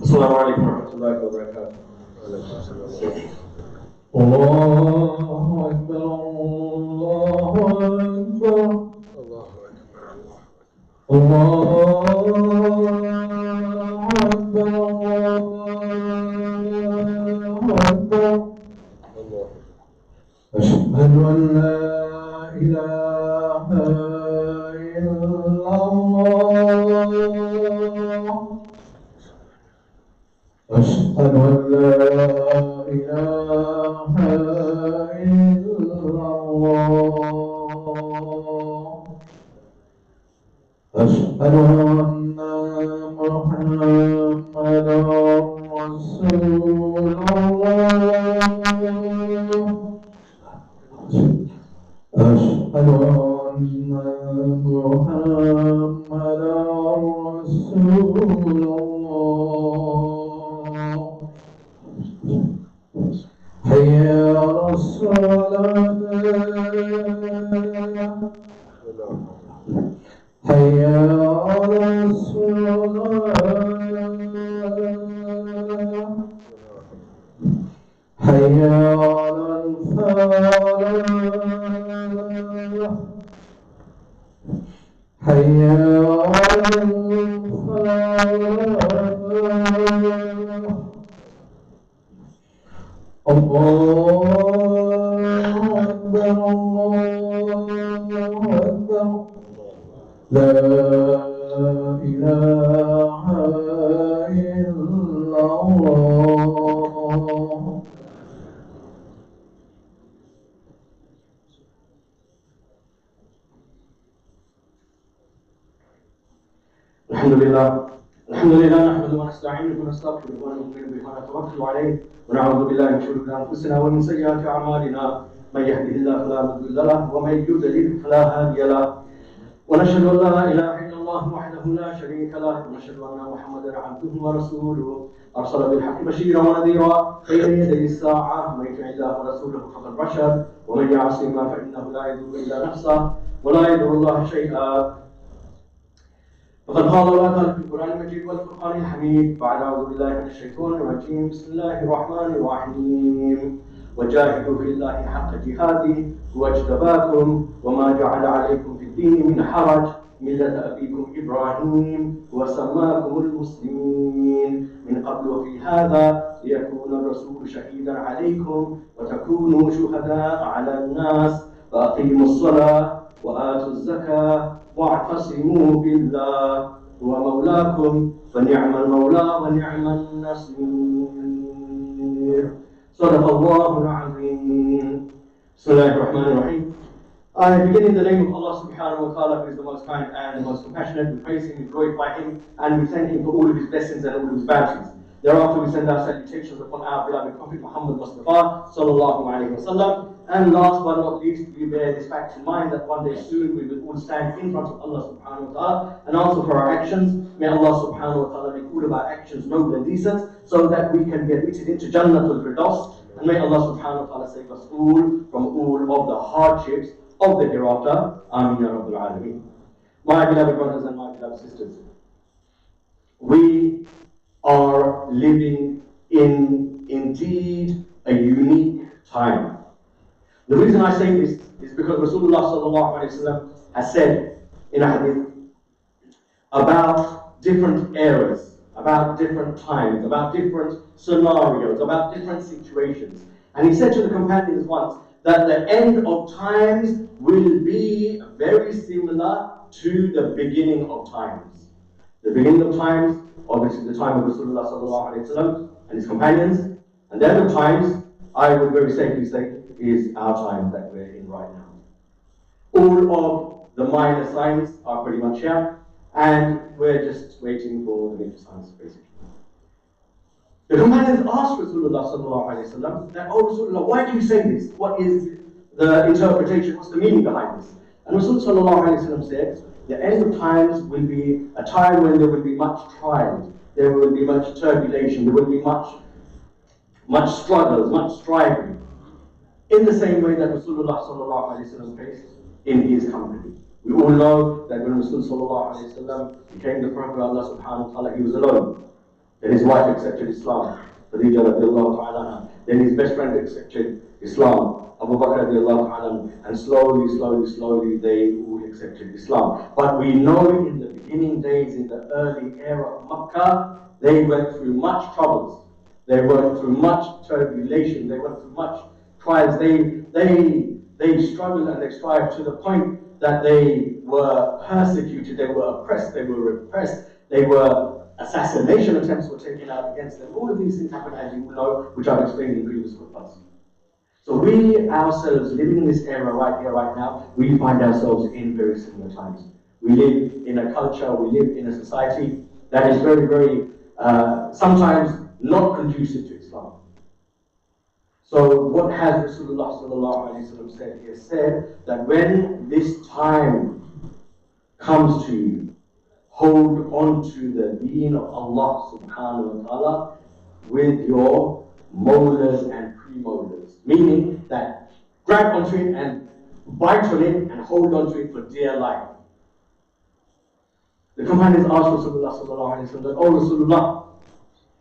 السلام عليكم ورحمة الله وبركاته. الله أكبر الله أكبر الله أكبر الله أكبر أشهد أن لا إله إلا الله أشهد أن لا إله إلا الله أشهد أن محمدا رسول الله أشهد أن محمدا رسول الله حي على الصلاة حي على الصلاة حي على الفلاح حي على الفلاح الله أكبر الله أكبر لا إله إلا الله الحمد لله نحمده ونستعينه ونستغفره ونؤمن به ونتوكل عليه ونعوذ بالله من شرور انفسنا ومن سيئات اعمالنا من يهده الله فلا مضل له ومن يضلل فلا هادي له ونشهد ان لا اله الا الله وحده لا شريك له ونشهد ان محمدا عبده ورسوله ارسل بالحق بشيرا ونذيرا بين يدي الساعه من يطع الله ورسوله فقد رشد ومن يعصهما فانه لا يضر الا نفسه ولا يضر الله شيئا فقد قال الله تعالى في القرآن المجيد والفرقان الحميد بعد أعوذ بالله من الشيطان الرجيم بسم الله الرحمن الرحيم وجاهدوا في الله حق جهاده هو اجتباكم وما جعل عليكم في الدين من حرج ملة أبيكم إبراهيم وسماكم المسلمين من قبل وفي هذا ليكون الرسول شهيدا عليكم وتكونوا شهداء على الناس فأقيموا الصلاة وآتوا الزكاة واعتصموا بالله هو مولاكم فنعم المولى ونعم النصير صدق الله العظيم بسم الله الرحمن الرحيم I begin in the name of Allah subhanahu wa ta'ala, who is the most kind and the most compassionate. We praise Him, we glorify Him, and we thank Him for all of His blessings and all of His bounties. Thereafter we send our salutations upon our beloved Prophet Muhammad Mustafa sallallahu alayhi wa sallam. And last but not least, we bear this fact in mind that one day soon we will all stand in front of Allah subhanahu wa ta'ala and answer for our actions. May Allah subhanahu wa ta'ala make all of our actions noble and decent so that we can be admitted into Jannatul Firdaus. And may Allah subhanahu wa ta'ala save us all from all of the hardships of the hereafter. Ameen ya Rabbil Alameen. My beloved brothers and my beloved sisters, we are living in indeed a unique time. The reason I say this is because Rasulullah sallallahu alayhi wa sallam has said in a hadith about different eras, about different times, about different scenarios, about different situations. And he said to the companions once that the end of times will be very similar to the beginning of times. The beginning of times, obviously the time of Rasulullah sallallahu alayhi wa sallam and his companions, and the end of times, I would very safely say, is our time that we're in right now. All of the minor signs are pretty much here, and we're just waiting for the major signs, basically. The companions asked Rasulullah sallallahu alayhi wa sallam that, oh Rasulullah, why do you say this? What is the interpretation? What's the meaning behind this? And Rasulullah sallallahu alayhi wa sallam said, the end of times will be a time when there will be much trials, there will be much turbulation, there will be much struggles, much striving. In the same way that Rasulullah sallallahu alayhi wa sallam faced in his company. We all know that when Rasulullah sallallahu alayhi wa sallam became the Prophet of Allah subhanahu wa ta'ala, he was alone. Then his wife accepted Islam, Khadija radiallahu ta'ala, then his best friend accepted Islam, Abu Bakr radiallahu ta'ala, and slowly they all accepted Islam. But we know in the beginning days, in the early era of Makkah, they went through much troubles, they went through much turbulation, they went through much trials, they struggled and they strived to the point that they were persecuted, they were oppressed, they were repressed, they were assassination attempts were taken out against them. All of these things happened, as you will know, which I've explained in previous khutbahs. So we ourselves, living in this era right here, right now, we find ourselves in very similar times. We live in a culture, we live in a society that is very, very, sometimes not conducive to Islam. So what has Rasulullah sallallahu alaihi wasallam said? He has said that when this time comes to you, hold on to the deen of Allah subhanahu wa ta'ala with your molars and premolars. Meaning that grab onto it and bite on it and hold onto it for dear life. The companions asked Rasulullah sallallahu alaihi wasallam, "Oh Rasulullah,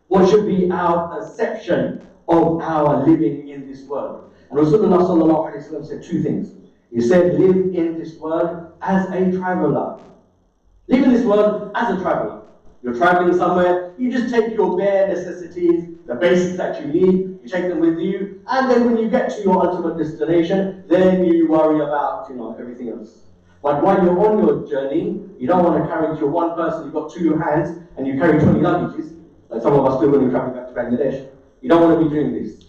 what should be our perception of our living in this world?" And Rasulullah sallallahu alaihi wasallam said two things. He said, live in this world as a traveler. Live in this world as a traveler. You're traveling somewhere, you just take your bare necessities, the basics that you need, you take them with you, and then when you get to your ultimate destination, then you worry about, everything else. But while you're on your journey, you don't want to carry with your one person, you've got two hands, and you carry 20 luggages, like some of us do when we're traveling back to Bangladesh. You don't want to be doing this.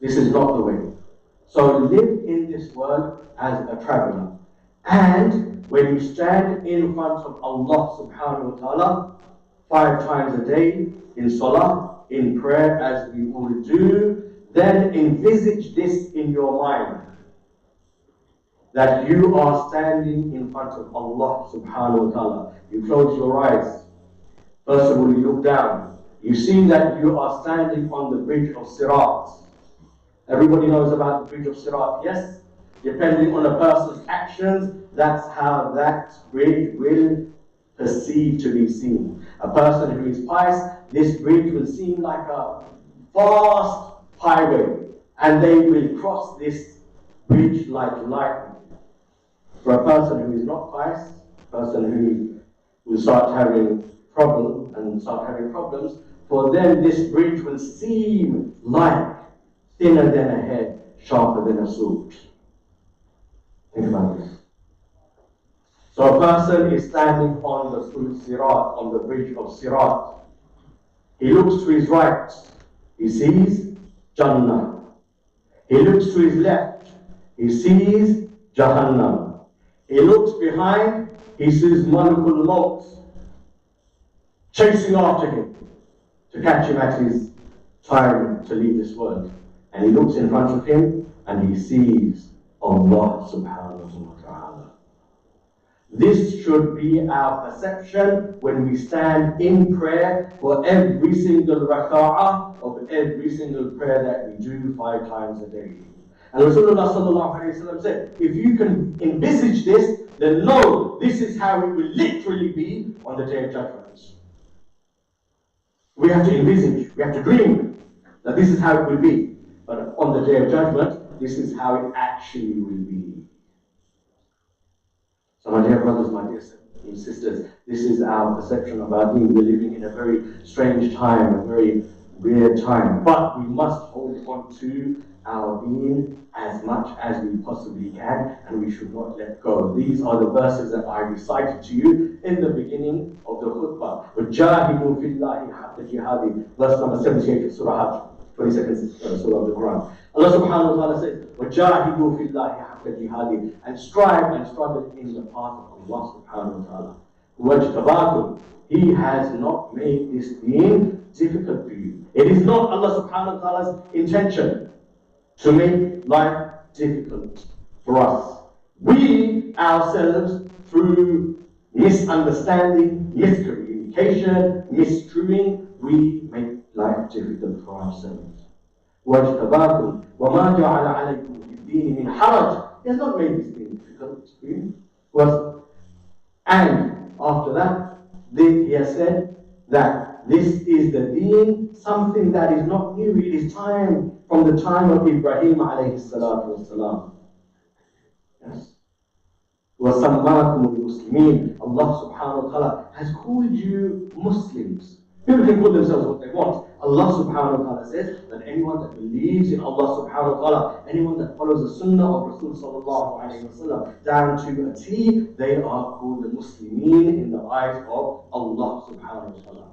This is not the way. So live in this world as a traveler. And when you stand in front of Allah subhanahu wa ta'ala 5 times a day in salah, in prayer as we all do, then envisage this in your mind. That you are standing in front of Allah subhanahu wa ta'ala. You close your eyes. First of all, you look down. You see that you are standing on the bridge of Sirat. Everybody knows about the bridge of Sirat, yes? Depending on a person's actions, that's how that bridge will perceive to be seen. A person who is pious, this bridge will seem like a vast highway, and they will cross this bridge like lightning. For a person who is not pious, a person who will start having problems, for them this bridge will seem like thinner than a head, sharper than a sword. Think about this. So a person is standing on the Sirat, on the bridge of Sirat. He looks to his right, he sees Jannah. He looks to his left, he sees Jahannam. He looks behind, he sees Malakul Maut chasing after him to catch him at his time to leave this world. And he looks in front of him and he sees Allah subhanahu wa ta'ala. This should be our perception when we stand in prayer for every single raka'ah of every single prayer that we do 5 times a day. And Rasulullah sallallahu alayhi wa sallam said, if you can envisage this, then know this is how it will literally be on the Day of Judgment. We have to envisage, we have to dream that this is how it will be. But on the Day of Judgment, this is how it actually will be. So my dear brothers, my dear sisters, this is our perception of our deen. We're living in a very strange time, a very weird time. But we must hold on to our deen as much as we possibly can, and we should not let go. These are the verses that I recited to you in the beginning of the khutbah. وَجَاهِدُوا فِي اللَّهِ حَقَّ جِهَادِهِ, verse number 78 of Surah Hajj, 22nd surah of the Quran. Allah subhanahu wa ta'ala says, وَجَاهِدُوا فِي اللَّهِ حَقَّ جِهَادِهِ, and strive and struggle in the path of Allah subhanahu wa ta'ala. وَاجْتَبَاكُمْ, He has not made this deen difficult for you. It is not Allah subhanahu wa ta'ala's intention to make life difficult for us. We ourselves, through misunderstanding, miscommunication, mistruing, we make life difficult for ourselves. وَاجْتَبَاكُمْ وَمَا جَعَلَ عَلَيْكُمْ فِي الدِّينِ مِنْ حَرَجٍ, He has not made this deen difficult for you. And after that, He has said that this is the deen, something that is not new. It is time from the time of Ibrahim alayhi salatu wasalam. Yes. وَسَمَّاكُمُ الْمُسْلِمِينَ, Allah subhanahu wa ta'ala has called you Muslims. People can call themselves what they want. Allah Allah subhanahu wa ta'ala says that anyone that believes in Allah subhanahu wa ta'ala, anyone that follows the sunnah of Rasul sallallahu alayhi wa sallam down to a T, they are called the Muslimin in the eyes of Allah subhanahu wa ta'ala.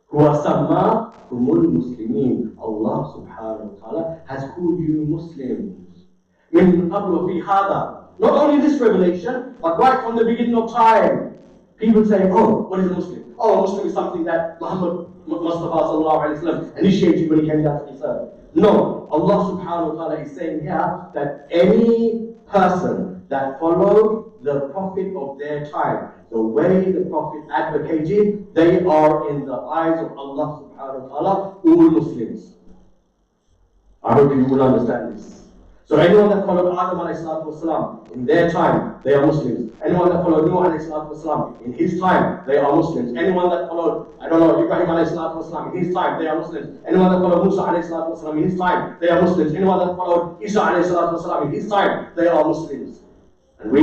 Huwa sammakumul muslimin. Allah subhanahu wa ta'ala has called you Muslims. Min qablu fi hada. Not only this revelation, but right from the beginning of time. People say, oh, what is a Muslim? Oh, a Muslim is something that Muhammad Mustafa sallallahu alayhi wa sallam initiated when he came down to this earth. No, Allah subhanahu wa ta'ala is saying here that any person that followed the Prophet of their time, the way the Prophet advocated, they are in the eyes of Allah subhanahu wa ta'ala all Muslims. I hope you will understand this. So anyone that followed Adam alayhi salatu wasalam in their time, they are Muslims. Anyone that followed Noah alayhi salatu wasalam in his time, they are Muslims. Anyone that followed, Ibrahim alayhi salatu wasalam in his time, they are Muslims. Anyone that followed Musa alayhi salatu wasalam in his time, they are Muslims. Anyone that followed Isa alayhi salatu wasalam in his time, they are Muslims. And we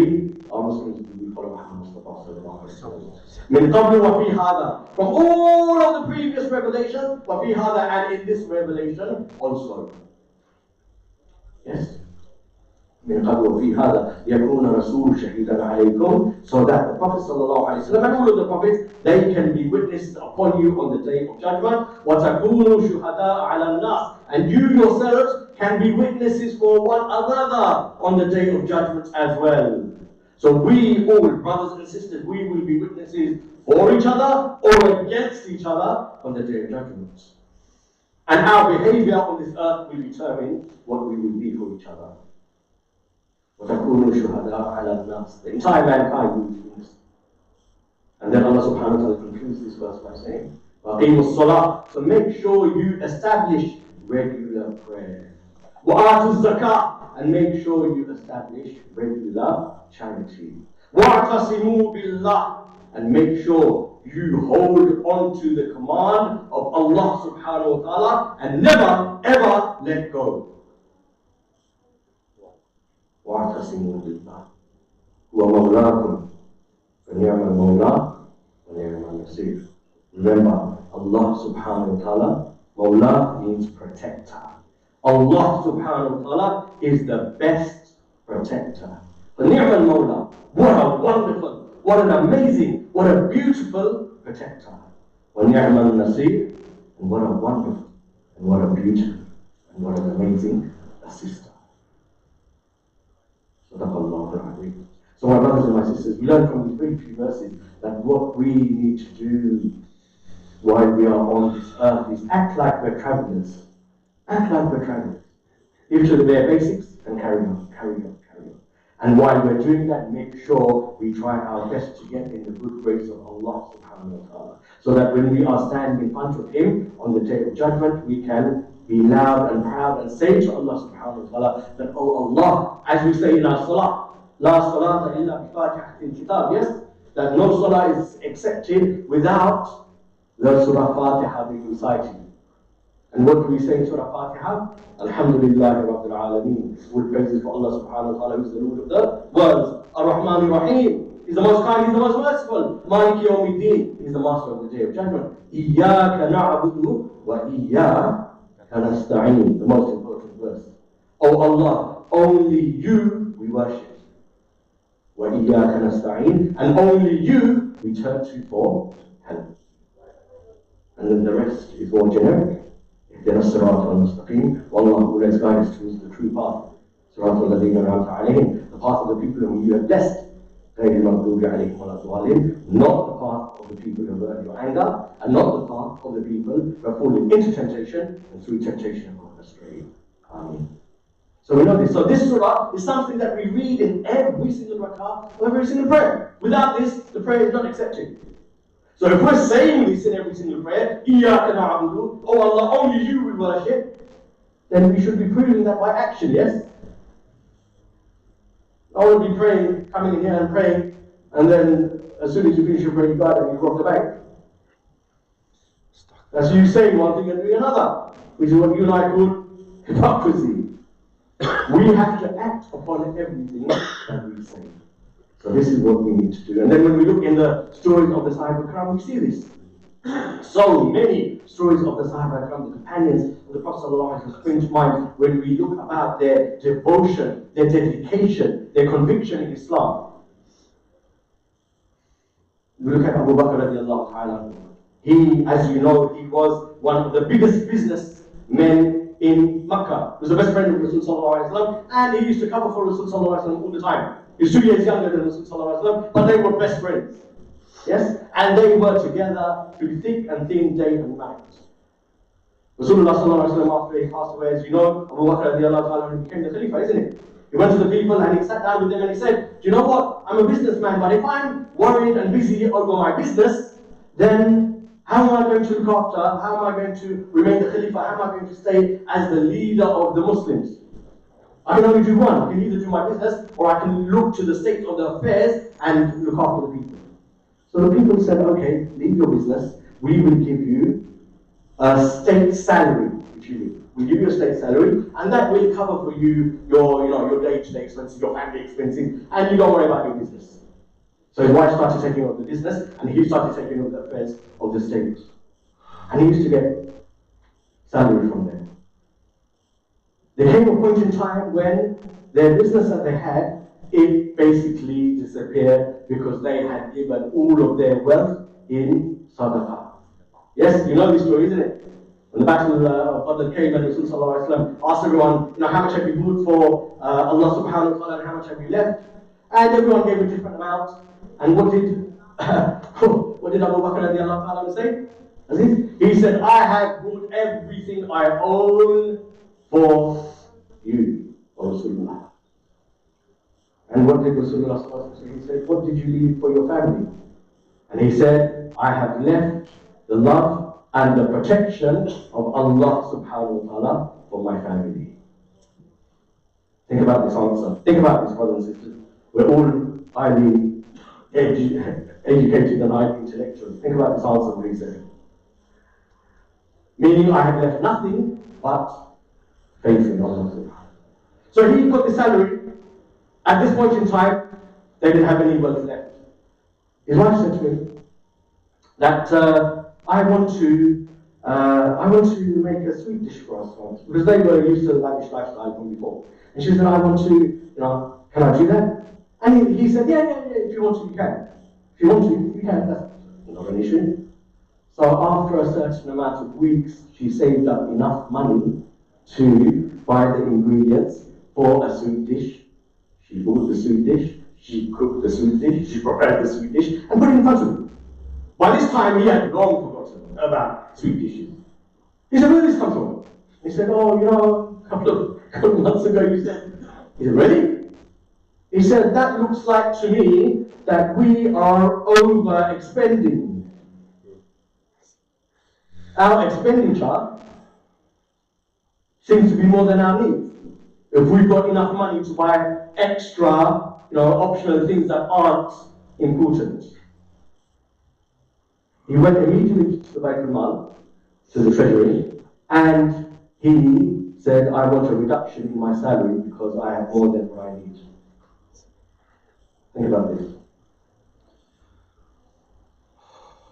are Muslims, we follow Muhammad Mustafa sallallahu alayhi wa sallam. Min qablu wa fi hada. From all of the previous revelations, wa fi hada, and in this revelation also. Yes. من قبل وفي هذا يكون رسول شهيدا عليكم, so that the Prophet sallallahu alaihi wasallam and all of the prophets, they can be witnesses upon you on the day of judgment. وَتَكُونُوا شُهَدَاءَ عَلَى النَّاسِ, and you yourselves can be witnesses for one another on the day of judgment as well. So we all, brothers and sisters, we will be witnesses for each other or against each other on the day of judgment. And our behavior on this earth will determine what we will be for each other. وَتَكُونُوا شُهَدَاءَ عَلَى النَّاسِ, the entire mankind will be witnesses. And then Allah subhanahu wa ta'ala concludes this verse by saying, وَأَقِيمُوا الصَّلَاةَ, so make sure you establish regular prayer. وَآتُوا الزَّكَاةَ, and make sure you establish regular charity. وَاعْتَصِمُوا بِاللَّهِ, and make sure you hold on to the command of Allah subhanahu wa ta'ala and never ever let go. وَاعْتَصِمُوا بِاللَّهِ هُوَ مَوْلَاكُمْ فَنِعْمَ الْمَوْلَى وَنِعْمَ النَّصِيرُ. Remember, Allah subhanahu wa ta'ala, Mawla means protector. Allah subhanahu wa ta'ala is the best protector. فَنِعْمَ الْمَوْلَى, what a wonderful, what an amazing, what a beautiful protector. وَنِعْمَ النَّصِيرُ, and what a wonderful, and what a beautiful, and what an amazing assister. So my brothers and my sisters, we learn from these very few verses that what we need to do while we are on this earth is act like we're travelers. Act like we're travelers. Live to the bare basics and carry on, carry on, carry on. And while we're doing that, make sure we try our best to get in the good grace of Allah subhanahu wa ta'ala. So that when we are standing in front of Him on the day of judgment, we can be loud and proud and say to Allah subhanahu wa ta'ala that, oh Allah, as we say in our salah, La salata illa bi fatihatil kitab, yes? That no salah is accepted without the surah Fatiha being recited. And what do we say in surah Fatiha? Alhamdulillah Rabbil Alameen. All praises for Allah subhanahu wa ta'ala, who is the Lord of the worlds. Ar-Rahman Ar-Rahim. He's the most kind, He's the most merciful. Maliki Yawmiddin. He's the master of the day of judgment. Iyyaka na'budu wa iyyaka nasta'in. The most important verse. Oh Allah, only You we worship. وَإِيَّاكَ نَسْتَعِينَ, and only You we turn to for help. And then the rest is more generic. اهْدِنَا الصِّرَاطَ الْمُسْتَقِيمَ, وَاللَّهُ always guides us towards the true path. صِرَاطَ الَّذِينَ أَنْعَمْتَ عَلَيْهِمْ, the path of the people whom You have blessed. غَيْرِ الْمَغْضُوبِ عَلَيْهِمْ وَلَا الضَّالِّينَ, not the path of the people who have earned Your anger, and not the path of the people who have fallen into temptation, and through temptation have gone astray. Amen. So we know this. So this surah is something that we read in every single rak'ah, or every single prayer. Without this, the prayer is not accepted. So if we're saying this in every single prayer, Iyyaka na'budu, oh Allah, only You we worship, then we should be proving that by action, yes? I won't be praying, coming in here and praying, and then as soon as you finish your prayer, you go out and you rob the bank. That's you saying one thing and doing another, which is what you and I call hypocrisy. We have to act upon everything that we say. So this is what we need to do. And then when we look in the stories of the Sahih al-Quran, we see this. So many stories of the Sahaba, the companions of the Prophet ﷺ spring to mind when we look about their devotion, their dedication, their conviction in Islam. We look at Abu Bakr radiallahu ta'ala. He, as you know, he was one of the biggest businessmen in Makkah. He was the best friend of Rasul sallallahu alaihi wasallam, and he used to cover for Rasul sallallahu alaihi wasallam all the time. He was 2 years younger than Rasul sallallahu alaihi wasallam, but they were best friends. Yes? And they were together through thick and thin, day and night. Rasulullah sallallahu alaihi wasallam, after he passed away, as you know, Abu Bakr radiallahu ta'ala became the Khalifa, isn't it? He went to the people and he sat down with them and he said, do you know what? I'm a businessman, but if I'm worried and busy over my business, then how am I going to look after? How am I going to remain the Khalifa? How am I going to stay as the leader of the Muslims? I can only do one. I can either do my business or I can look to the state of the affairs and look after the people. So the people said, okay, leave your business. We will give you a state salary, which you do. We give you a state salary, and that will cover for you your day-to-day expenses, your family expenses, and you don't worry about your business. So his wife started taking over the business, and he started taking over the affairs of the state. And he used to get salary from them. There came a point in time when their business that they had, it basically disappeared because they had given all of their wealth in sadaqah. Yes, you know this story, isn't it? When the battle of Badr came and Rasul sallallahu alaihi wasallam asked everyone, how much have you bought for Allah subhanahu wa ta'ala and how much have you left? And everyone gave a different amount. And what did Abu Bakr radiallahu ta'ala say? He said, I have bought everything I own for you, O Rasulullah. And what did Rasulullah sallallahu alaihi wasallam say? He said, what did you leave for your family? And he said, I have left the love and the protection of Allah subhanahu wa ta'ala for my family. Think about this answer. Think about this, brothers and sisters. We're all highly educated and highly intellectual. Think about this answer, what he said. Meaning, I have left nothing but faith in Allah subhanahu wa ta'ala. So he got the salary. At this point in time, they didn't have any wealth left. His wife said to him that I want to make a sweet dish for us once, because they were used to the lavish lifestyle from before. And she said, I want to, can I do that? And he said, yeah, if you want to, you can. If you want to, you can. That's not an issue. So after a certain amount of weeks, she saved up enough money to buy the ingredients for a sweet dish. She bought the sweet dish, she cooked the sweet dish, she prepared the sweet dish, and put it in front of him. By this time, he had long forgotten about sweet dishes. He said, where did this come from? He said, a couple of months ago you said, is it ready? He said, that looks like to me that we are over-expending. Our expenditure seems to be more than our needs. If we've got enough money to buy extra, optional things that aren't important. He went immediately to the Baytul Mal, to the treasury, and he said, I want a reduction in my salary because I have more than what I need. Think about this.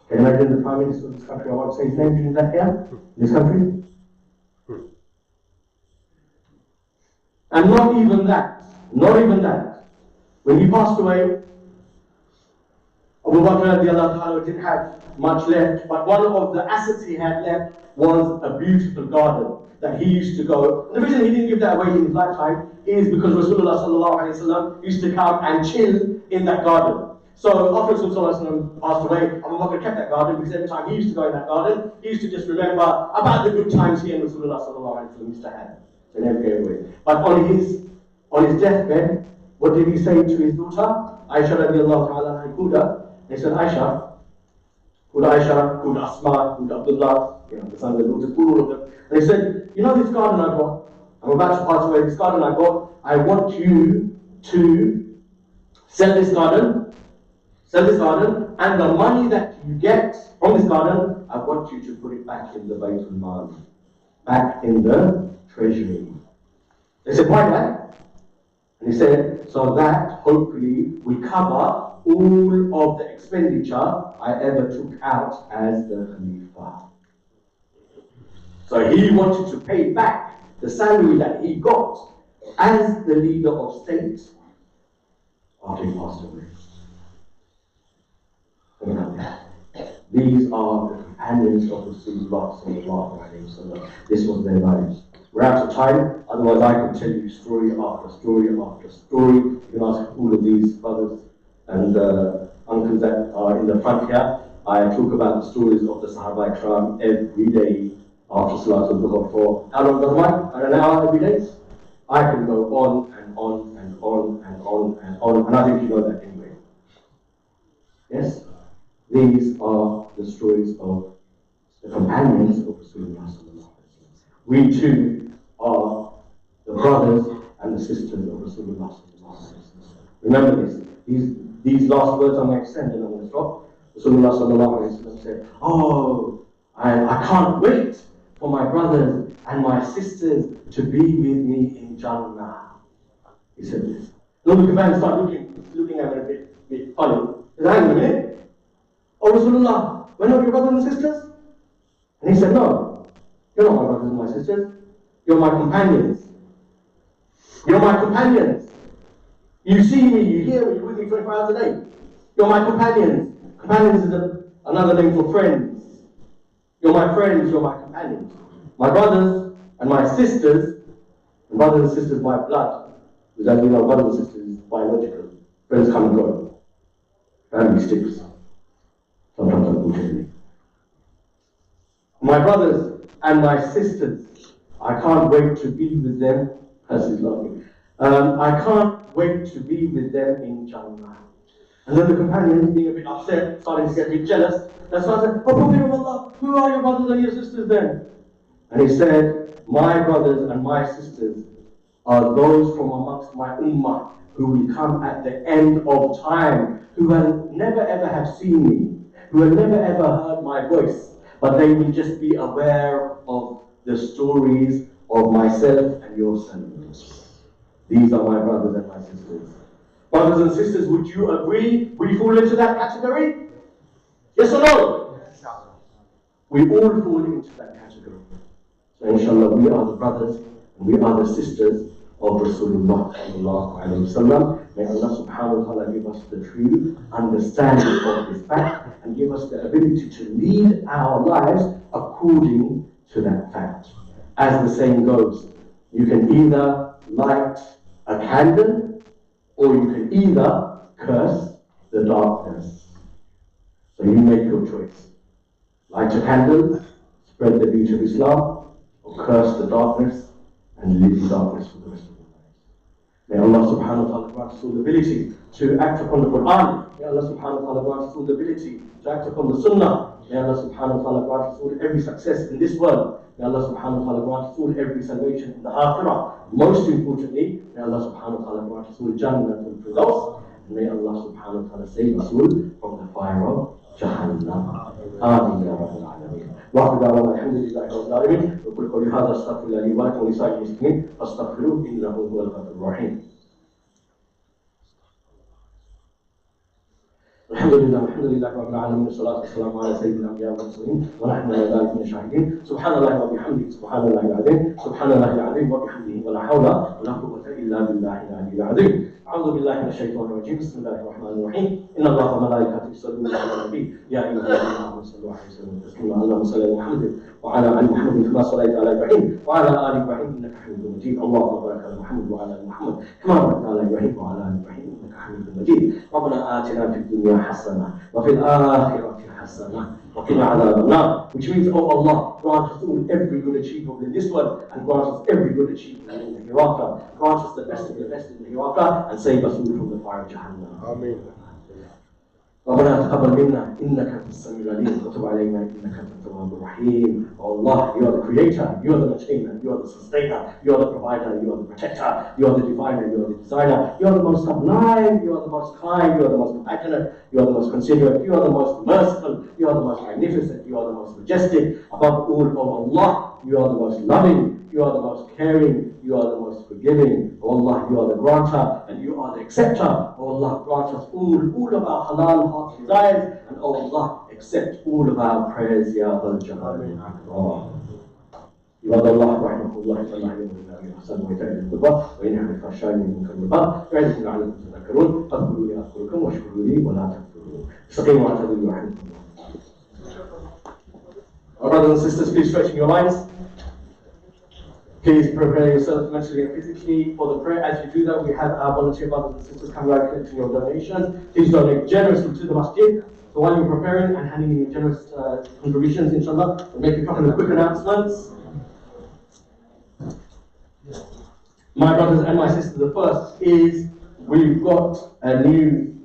Can you imagine the Prime Minister of this country? I won't say his name, is that here? In this country? And not even that. When he passed away, Abu Bakr radiallahu ta'ala didn't have much left, but one of the assets he had left was a beautiful garden that he used to go. And the reason he didn't give that away in his lifetime is because Rasulullah sallallahu alaihi wasallam used to come and chill in that garden. So after Rasulullah passed away, Abu Bakr kept that garden because every time he used to go in that garden, he used to just remember about the good times he and Rasulullah sallallahu alaihi wasallam used to have. So he never gave away. But on his deathbed, what did he say to his daughter? Aisha radiallahu ta'ala anha. He said, Aisha, called Asma, called Abdullah, the sons and daughters, called all of them. And he said, this garden I got, I'm about to pass away, this garden I got, I want you to sell this garden, and the money that you get from this garden, I want you to put it back in the Baytul Mal, back in the treasury. They said, why that? And he said, so that hopefully we cover all of the expenditure I ever took out as the Khalifa. So he wanted to pay back the salary that he got as the leader of state after he passed away. These are the companions of Rasulullah sallallahu alayhi wa sallam. This was their lives. We're out of time, otherwise I could tell you story after story after story. You can ask all of these brothers and uncles that are in the front here. I talk about the stories of the Sahaba Ikram every day after Salatul Dhuhr for how long, Brother Mike? An hour every day? I can go on and on and on and on and on, and I think you know that anyway. Yes? These are the stories of the companions of Rasulullah sallallahu alaihi wasallam. We too are the brothers and the sisters of Rasulullah sallallahu alaihi wasallam. Remember this. These last words I'm going to send and I'm going to stop. Rasulullah sallallahu alaihi wasallam said, "Oh, I can't wait for my brothers and my sisters to be with me in Jannah." He said this. Then the companions start looking at it a bit funny. He said, "Hang on a minute. Oh, Rasulullah, we're not your brothers and sisters?" And he said, "No, you're not my brothers and my sisters. You're my companions. You're my companions. You see me, you hear me, you're with me 24 hours a day. You're my companions." Companions is another name for friends. You're my friends, you're my companions. My brothers and my sisters, and brothers and sisters by blood, because as you know, brothers and sisters is biological. Friends come and go. Family sticks. Sometimes unfortunately. My brothers and my sisters, I can't wait to be with them. As is lovely. I can't wait to be with them in Jannah. And then the companions, being a bit upset, starting to get a bit jealous, they started, "Oh, Prophet of Allah, who are your brothers and your sisters then?" And he said, "My brothers and my sisters are those from amongst my ummah who will come at the end of time, who will never ever have seen me, who will never ever heard my voice, but they will just be aware of the stories of myself and yourselves. These are my brothers and my sisters." Brothers and sisters, would you agree we fall into that category? Yes or no? We all fall into that category. So inshallah, we are the brothers and we are the sisters of Rasulullah sallallahu alayhi wa sallam. May Allah subhanahu wa ta'ala give us the true understanding of this fact and give us the ability to lead our lives according to that fact. As the saying goes, you can either light a candle or you can either curse the darkness. So you make your choice. Light a candle, spread the beauty of Islam, or curse the darkness and live in darkness for the rest of your lives. May Allah subhanahu wa ta'ala grant us all the ability to act upon the Quran. May Allah subhanahu wa ta'ala grant us all the ability to act upon the Sunnah. May Allah subhanahu wa ta'ala grant us all every success in this world. May Allah subhanahu wa ta'ala grant us all every salvation in the Akhirah. Most importantly, may Allah subhanahu wa ta'ala grant us all Jannah and Firdaus. And may Allah subhanahu wa ta'ala save us all from the fire of Jahannam. Amin ya Rabbil Alameen. وآخر دعوانا الحمد لله رب العالمين. وقل قولي هذا استغفر الله لي ولكم ولسائر المسلمين فاستغفروه إنه هو الغفور الرحيم. الحمد لله رب العالمين والصلاة والسلام على سيد الأنبياء والمرسلين ونحن على ذلك من الشاهدين. سبحان الله وبحمده سبحان الله العظيم سبحان الله العظيم وبحمده ولا حول ولا قوة إلا بالله العلي العظيم. أعوذ بالله من الشيطان الرجيم. بسم الله الرحمن الرحيم. إن الله وملائكته يصلون على النبي يا أيها الذين آمنوا صلوا عليه وسلموا تسليما. اللهم صل على محمد وعلى آل محمد كما صليت على إبراهيم وعلى آل إبراهيم إنك حميد مجيد. اللهم بارك على محمد وعلى آل محمد كما باركت على إبراهيم وعلى آل إبراهيم إنك حميد مجيد. ربنا آتنا في الدنيا حسنة وفي الآخرة حسنة وقنا عذاب النار. Which means, oh Allah, grant us all every good achievable in this world and grant us every good achievement in the hereafter. Grant us the best of the best in the hereafter and save us all from the fire of Jahannam. Amen. ربنا تقبل منا إنك أنت السميع العليم وتب علينا إنك أنت التواب الرحيم. Oh Allah, you are the creator, you are the maintainer, you are the sustainer, you are the provider, you are the protector, you are the diviner, you are the designer, you are the most sublime, you are the most kind, you are the most compassionate, you are the most considerate, you are the most merciful, you are the most magnificent, you are the most majestic. Above all, oh Allah, you are the most loving, you are the most caring, you are the most forgiving. Oh Allah, you are the granter and you are the acceptor. Oh Allah, grant us all of our halal heart desires, and oh Allah, accept all of our prayers, Ya Dhal Jalal wal Ikram. عباد الله رحمكم الله إن الله يأمر بالعدل والإحسان وإيتاء ذي القربى وينهى عن الفحشاء والمنكر والبغي يعظكم لعلكم تذكرون فاذكروني أذكركم واشكروا لي ولا تكفرون استقيموا واعتدلوا رحمكم الله. Our brothers and sisters, please stretch your minds. Please prepare yourself mentally and physically for the prayer. As you do that, we have our volunteer brothers and sisters coming out collecting your donations. Please donate generously to the masjid. So while you're preparing and handing in your generous contributions, inshallah, we'll make a couple of quick announcements. My brothers and my sisters, the first is we've got a new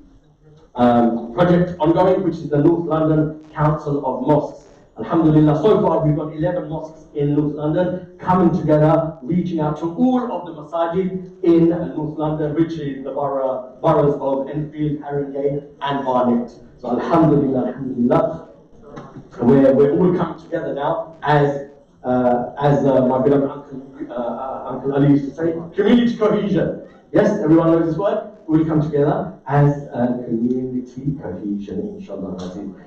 project ongoing, which is the North London Council of Mosques. Alhamdulillah, so far we've got 11 mosques in North London coming together, reaching out to all of the masajid in North London, which is the boroughs of Enfield, Haringey and Barnet. So alhamdulillah, we're all coming together now as my beloved Uncle Ali used to say, community cohesion. Yes, everyone knows this word. We'll come together as a community cohesion, inshallah.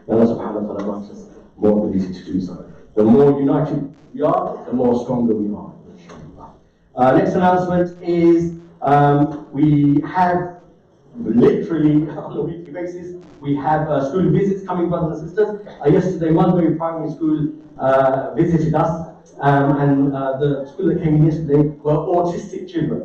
May Allah subhanahu wa ta'ala grant us more ability to do so. The more united we are, the more stronger we are, inshallah. Next announcement is we have literally on a weekly basis, we have school visits coming, brothers and sisters. Yesterday, Mulberry Primary School visited us. And the school that came in yesterday were autistic children.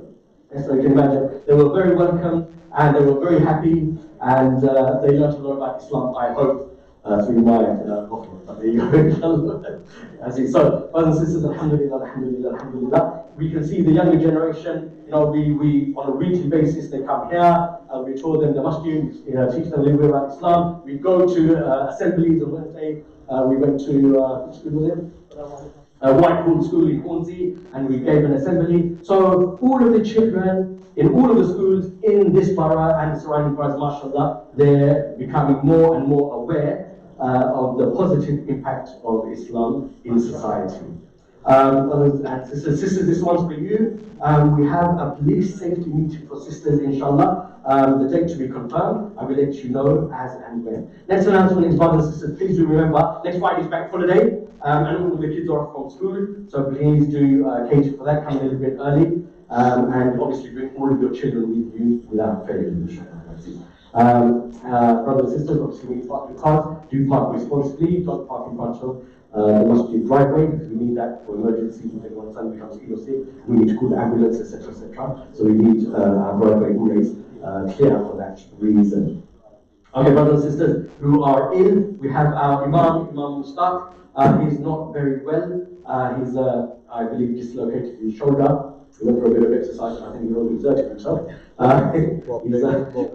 So you can imagine, they were very welcome and they were very happy, and they learned a lot about Islam, I hope, through my offer. But there you go. So, brothers and sisters, alhamdulillah, alhamdulillah, alhamdulillah. We can see the younger generation, we on a weekly basis, they come here, we tour them the masjid, teach them a little bit about Islam. We go to assemblies on Wednesday. We went to, which school was it? Whitehall School in Hornsey, and we gave an assembly. So all of the children in all of the schools in this borough and the surrounding boroughs, mashallah, they're becoming more and more aware of the positive impact of Islam in society. Brothers and sisters, this one's for you. We have a police safety meeting for sisters, inshallah. The date to be confirmed. I will let you know as and when. Next announcement is, brothers and sisters, please do remember, next Friday is bank holiday, and all of the kids are off from school, so please do cater for that, come a little bit early, and obviously bring all of your children with you without fail. Brothers and sisters, obviously when you park your cars, do park responsibly, don't park in front of there must be a driveway, because we need that for emergencies. If anyone suddenly becomes ill or sick, we need to call the ambulance, etc., etc. So we need our driveway always clear for that reason. Okay, brothers and sisters who are ill, we have our Imam Mustaq. He's not very well. He's, I believe, dislocated his shoulder. He went for a bit of exercise, and I think he overexerted himself.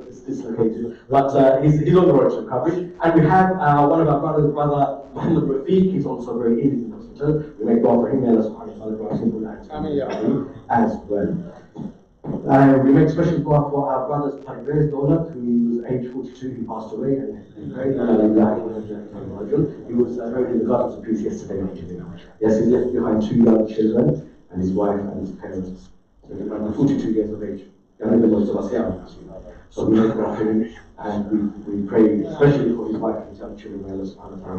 He's dislocated, but he's on the road to recovery. And we have one of our brothers, brother Muhammad Rafiq. He's also very ill in the hospital. We make dua for him, and as well. We make special dua for our brother's Prayers Lics, who was age 42, he passed away, and he was buried in the Gardens of Peace yesterday. Yes, he left behind 2 young children, and his wife and his parents. So he's around 42 years of age, younger than most of us here. So we make dua for him, and we pray especially for his wife and his young children. May Allah subhanahu wa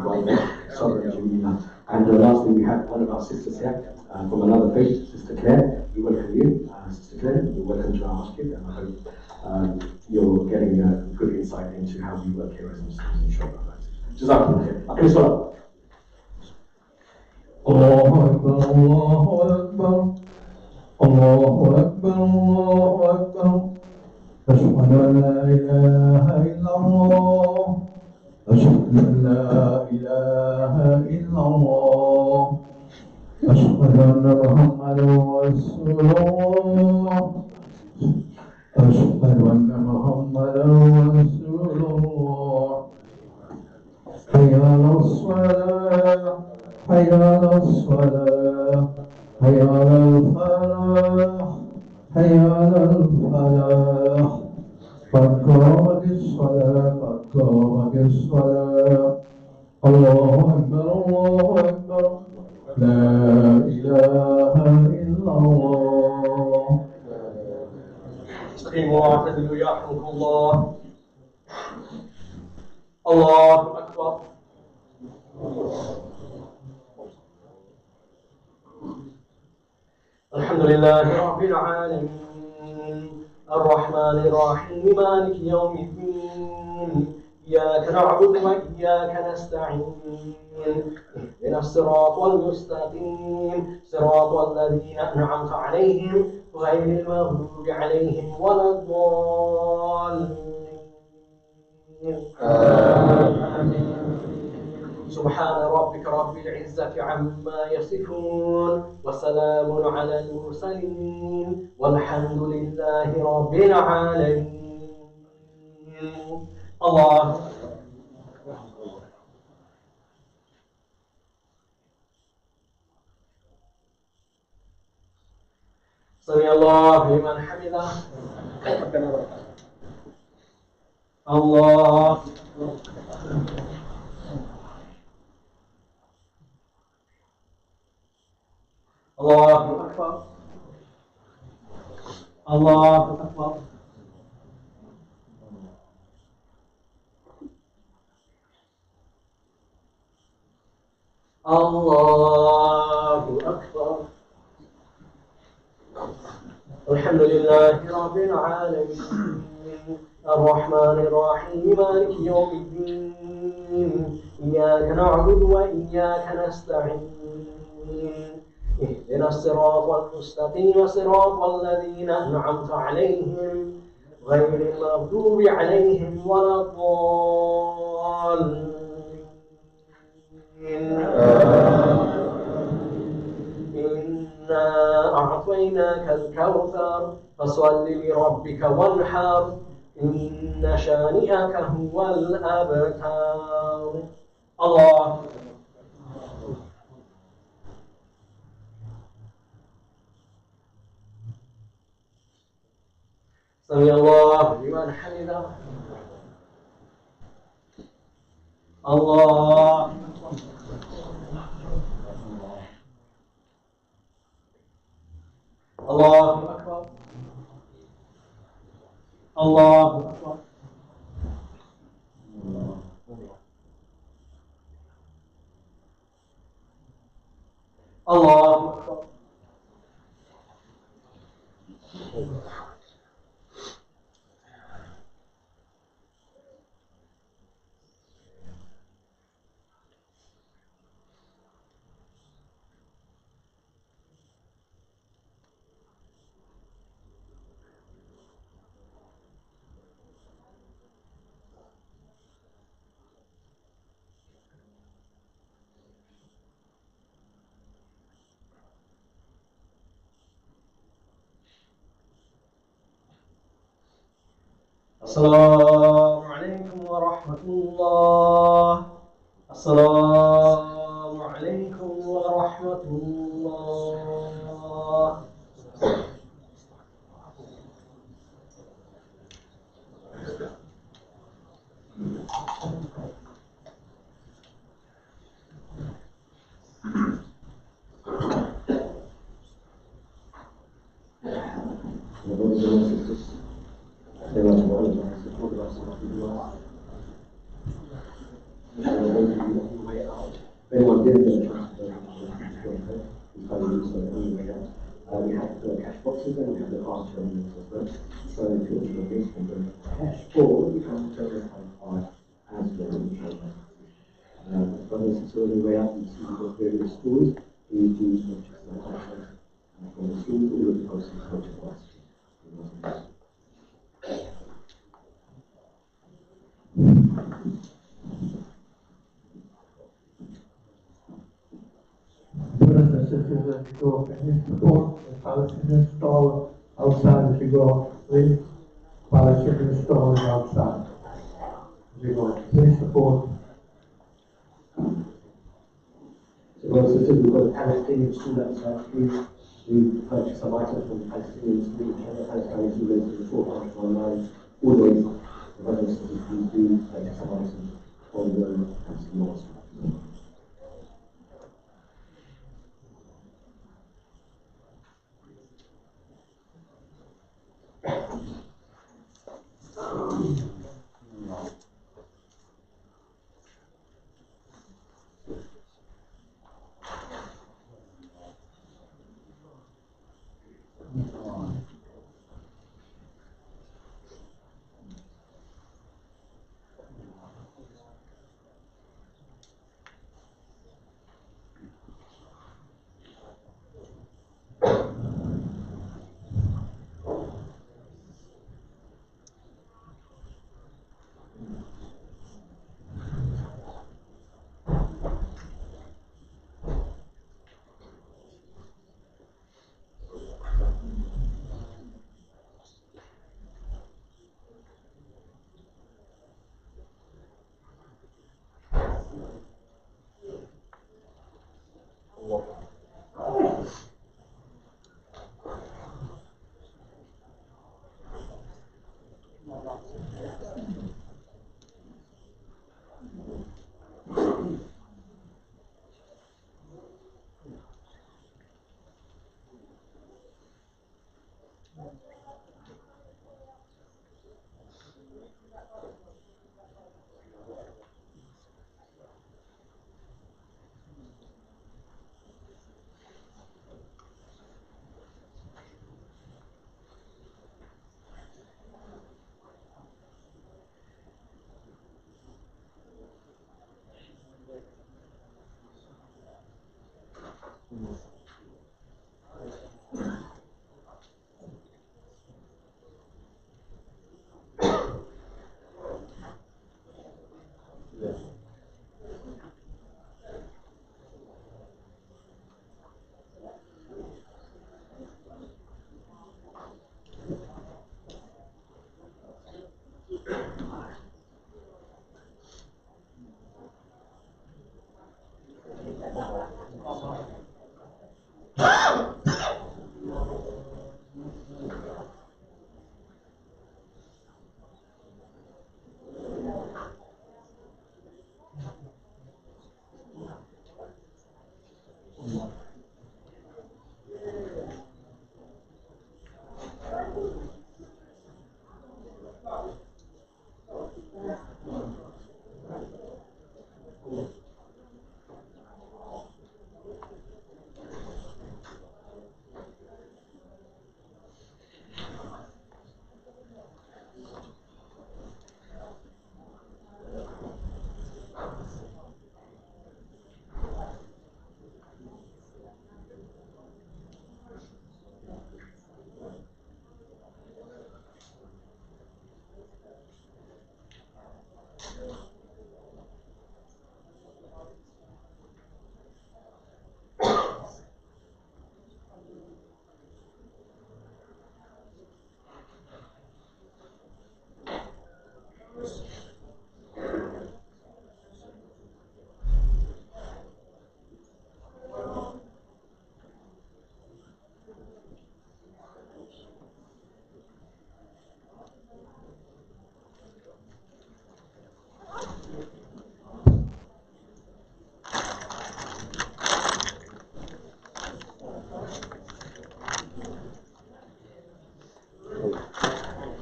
ta'ala. And lastly, we have one of our sisters here from another faith, Sister Claire. We welcome you, Sister Claire. You're welcome to our masjid, and I hope you're getting a good insight into how we work here as Muslims, inshallah. Jazakumullah khair. Okay, so. Allahu Akbar, Allahu Akbar, Allahu Akbar, Allahu Akbar. أشهد أن لا إله إلا الله أشهد أن لا إله إلا الله أشهد أن محمدا رسول الله أشهد أن محمدا رسول الله حي على الصلاة حي على الصلاة حي على الفلاح حي على الفلاح قد قامت الصلاة قد قامت الصلاة الله أكبر لا إله إلا إلا الله. استقيموا واعتدلوا يرحمكم الله. الله أكبر. الحمد لله رب العالمين الرحمن الرحيم مالك يوم الدين إياك نعبد وإياك نستعين اهدنا الصراط المستقيم صراط الذين أنعمت عليهم غير المغضوب عليهم ولا الضالين. آمين. سبحان ربك رب العزة عما يصفون وسلام على المرسلين والحمد لله رب العالمين. الله. سمع الله لمن حمده. الله. الله أكبر. الله أكبر. الله أكبر. الحمد لله رب العالمين الرحمن الرحيم مالك يوم الدين إياك نعبد وإياك نستعين اهدنا الصراط المستقيم صراط الذين أنعمت عليهم غير المغضوب عليهم ولا الضالين. إنا أعطيناك الكوثر فصل لربك وانحر إن شانئك هو الأبتر. الله. سمع الله لمن حمده. الله. الله أكبر. الله أكبر. الله أكبر. السلام عليكم ورحمة الله. السلام عليكم ورحمة الله. Anyone did get a chance to we have the cash boxes and we have the card terminals as well. So if you're looking for the cash or you can turn the card as well. Brothers and sisters, way up and see the various schools, please do purchase the items from the schools or the proceeds go to us. Brothers and sisters, as you go in this support, the Palestinian stall outside as you go, please. Palestinian stall is outside as you go. Please support. So brothers and sisters, we've got a Palestinian school outside. Please, we purchase some items from the Palestinian school. We have a Palestinian school in the 400 online. Always, the brothers and sisters, please do purchase some items from the Palestinian school.